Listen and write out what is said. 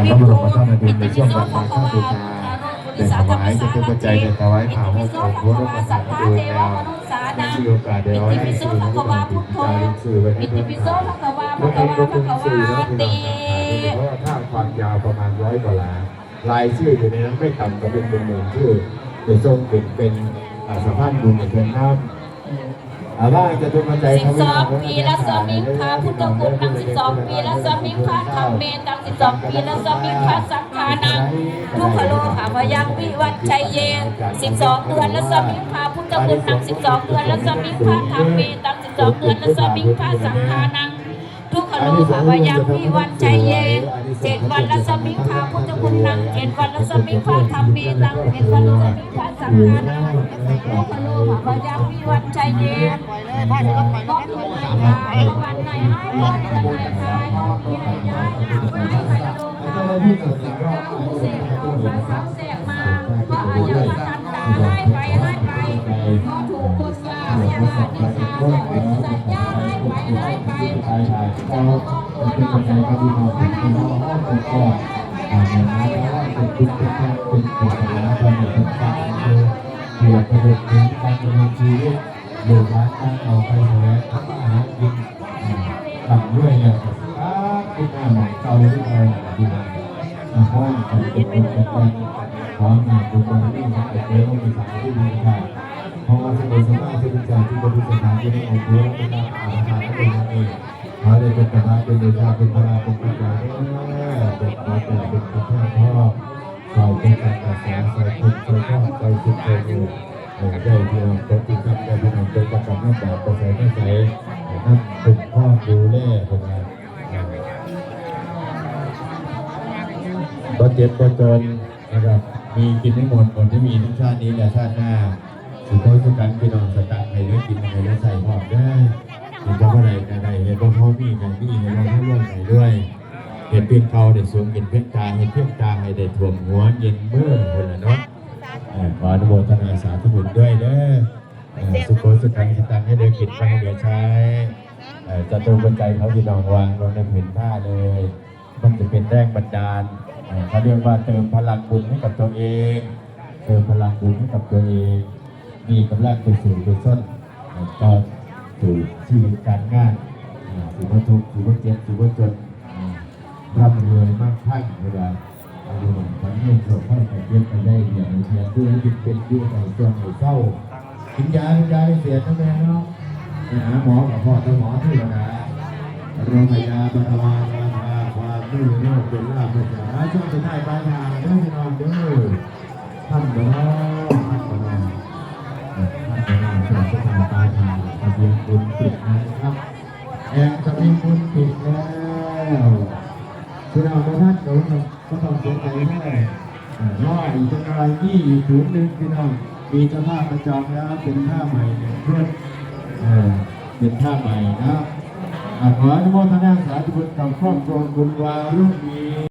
พระบรมธาตุบุญในช่วงวันมาฆบูชาแต่ถวายจะเป็นปัจจัยในถวายข่าวของพระบรมธาตุบุญแล้วที่โอกาสเดียวให้สื่อในการติดตามสื่อไว้ให้เพื่อนข่าวเมื่อเองก็เป็นสื่อแล้วพี่น้องข่าวเพราะว่าถ้าความยาวประมาณ100 กว่าลายชื่ออยู่ในนั้นไม่ต่ำกว่าเป็นหมื่นชื่อในทรงเป็นสะพานบุญในเพื่อนน้ำว่าจะเป็นปัจจัย12 ปีและสมิงพาพุทธคุณตั้ง12 ปีและสมิงพาธรรมเมตั้ง12 ปีและสมิงพาสังฆานังทุกขโลหะพยังวิวัชชัยเย12 เดือนและสมิงพาพุทธคุณตั้ง12 เดือนและสมิงพาธรรมเมตั้ง12 เดือนและสมิงพาสังฆานังทุกขโลหะพยังวิวัชชัยเย7 วันและสมิงพาพุทธคุณตั้ง7 วันและสมิงพาธรรมเมตั้ง7 วันและสมิงพาสังฆานังทุกขโลหะพยังวิวัชชัยเยวันไหนให้วันไหนทายที่ไหนย้ายให้ใครลงมาผู้เสกลงมาซักเสกมาเพราะอายุนันตาให้ไปเพราะถูกคนว่าเนี่ยนิสาเป็นสัญญาให้ไปจะมาเป็นปัจจัยกับพี่น้องเป็นพี่น้องเป็นพ่อเป็นคุณเป็นแม่เป็นผู้ใหญ่เป็นเป็นการเกี่ยวกับเรื่องการดำเนินชีวิตเรื่องการเอาไปแหวกทำอาหารกินทำด้วยเนี่ยที่หน้าหมองเก่าที่เราดีนะเพราะการเป็นคนเป็นคนของงานเป็นคนที่มาเป็นเรื่องภาษาที่ดีค่ะเพราะว่าที่เป็นสมาชิกเป็นการที่บริสุทธิ์ที่ได้องค์รู้เป็นการอ่านทางเป็นเองเขาได้เป็นประธานเป็นเดชาเป็นประธานเป็นประธานเป็นขอแต่เป็นประธานพ่อคอยเป็นการรักษาใส่คุณใส่พ่อใส่สุดใส่เงินได้เพียงแต่ที่ทำได้เพียงเป็นประกันนั่นแต่ประใส่ไม่ใส่นั่นเป็นพ่อดูแลคนงานเจ็บจนนะครับมีกินให้หมดคนที่มีทั้งชาตินี้และชาติหน้าสุขสุขันพี่น้องสตังให้เลือกกินให้เลือกใส่พร้อมได้เห็นว่าอะไรอะไรเห็นว่าพ่อมีกันมีให้เราทั้งร่วมให้ด้วยเห็นเพียงเขาได้สูงเห็นเพียงตาเห็นเพียงตาให้ได้ถ่วมหัวเย็นเมื่อคนละเนาะขออนุโมทนาสาธุบุญด้วยเด้อสุขสุขันสตังให้เลือกกินไปให้เลือกใช้จะตูบรรจัยเขาพี่น้องวางลงในผืนผ้าเลยมันจะเป็นแรงบันดาลเขาเรียกว่าเติมพลังบุญให้กับตัวเองเติมพลังบุญให้กับตัวเองมีกำลังไปสู่ไปส้นต่อสู่ชีวิตการงานสู่วัตถุสู่วัตเจ็บสู่วัตจนร่ำรวยมากขั้นเวลาอายุหนุ่มขวัญเงินสดให้แต่เย็บไปได้เดียวในเพียงเพื่อให้เป็นยื่ในช่วงเศร้ากินยาเสียทั้งแม่เนาะไปหาหมอกับพ่อทั้งหมอที่ระดับโรงพยาบาลความไม่รู้โรคเป็นลาภจะช่วงจะได้ปลายทางเด้อพี่น้องเด้อท่านบ่ท่านบ่ช่วงจะได้ปลายทางทะเบียนบุญปิดนะครับแอนทะเบียนบุญปิดแล้วคุณเอาไปท่านเดี๋ยวก็ต้องเสียใจแน่รออีกจะอะไรที่อีกถุงหนึ่งพี่น้องมีเจ้าภาพประจองแล้วเป็นผ้าใหม่เพื่อนเป็นผ้าใหม่นะขออนุโมทนาสาธุบุญกับครอบครัวคุณวารุ่งมี